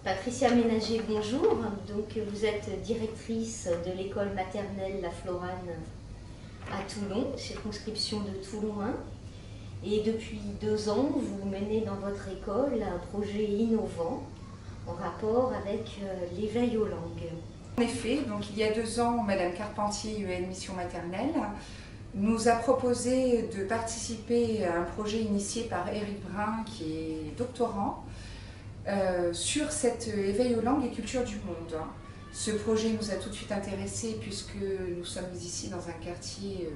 Patricia Ménager, bonjour. Donc, vous êtes directrice de l'école maternelle La Florane à Toulon, circonscription de Toulon 1. Et depuis 2 ans, vous menez dans votre école un projet innovant en rapport avec l'éveil aux langues. En effet, donc il y a 2 ans, Madame Carpentier, UEN Mission Maternelle, nous a proposé de participer à un projet initié par Éric Brun, qui est doctorant, sur cet éveil aux langues et cultures du monde. Ce projet nous a tout de suite intéressés puisque nous sommes ici dans un quartier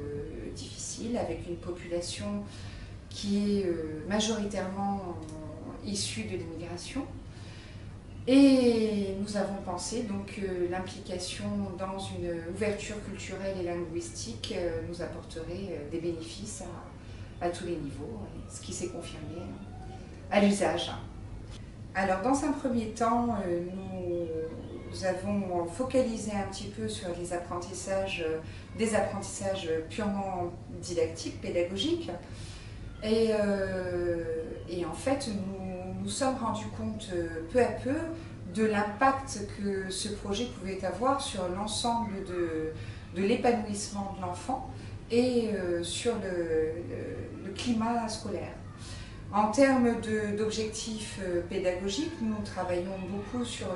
difficile, avec une population qui est majoritairement issue de l'immigration. Et nous avons pensé donc l'implication dans une ouverture culturelle et linguistique nous apporterait des bénéfices à tous les niveaux, ce qui s'est confirmé à l'usage. Alors dans un premier temps, nous avons focalisé un petit peu sur les apprentissages, des apprentissages purement didactiques, pédagogiques. Et en fait, nous sommes rendus compte peu à peu de l'impact que ce projet pouvait avoir sur l'ensemble de l'épanouissement de l'enfant et sur le climat scolaire. En termes d'objectifs pédagogiques, nous travaillons beaucoup sur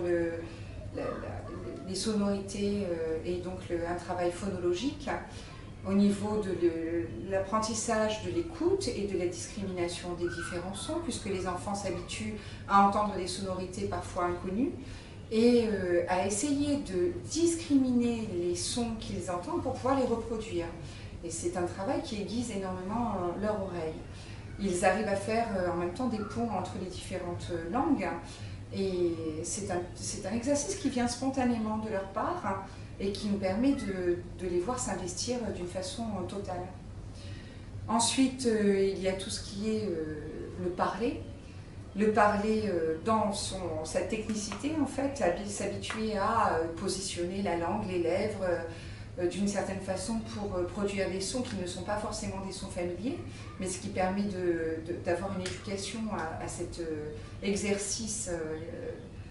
les sonorités et donc un travail phonologique au niveau de l'apprentissage de l'écoute et de la discrimination des différents sons, puisque les enfants s'habituent à entendre des sonorités parfois inconnues et à essayer de discriminer les sons qu'ils entendent pour pouvoir les reproduire. Et c'est un travail qui aiguise énormément leur oreille. Ils arrivent à faire en même temps des ponts entre les différentes langues et c'est un exercice qui vient spontanément de leur part et qui nous permet de les voir s'investir d'une façon totale. Ensuite, il y a tout ce qui est le parler. Le parler dans sa technicité, en fait, s'habituer à positionner la langue, les lèvres, d'une certaine façon pour produire des sons qui ne sont pas forcément des sons familiers, mais ce qui permet d'avoir une éducation à cet exercice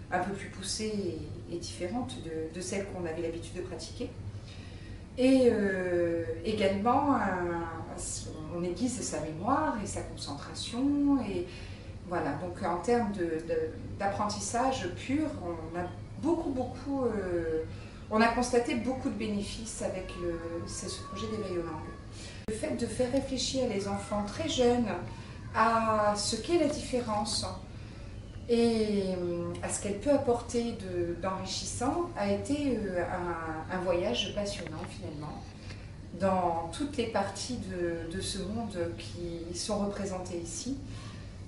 un peu plus poussée et différente de celle qu'on avait l'habitude de pratiquer. Et également, on aiguise sa mémoire et sa concentration. Et voilà, donc en termes d'apprentissage pur, on a constaté beaucoup de bénéfices avec ce projet d'éveil aux langues. Le fait de faire réfléchir les enfants très jeunes à ce qu'est la différence et à ce qu'elle peut apporter d'enrichissant a été un voyage passionnant finalement dans toutes les parties de ce monde qui sont représentées ici.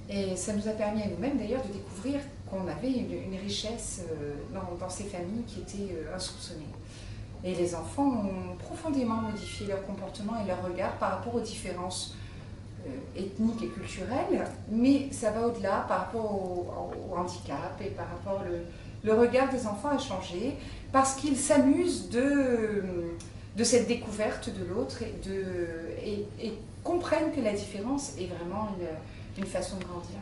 Et ça nous a permis à nous-mêmes d'ailleurs de découvrir qu'on avait une richesse dans ces familles qui étaient insoupçonnées. Et les enfants ont profondément modifié leur comportement et leur regard par rapport aux différences ethniques et culturelles, mais ça va au-delà par rapport au handicap et par rapport le regard des enfants a changé parce qu'ils s'amusent de cette découverte de l'autre et comprennent que la différence est vraiment une façon de grandir.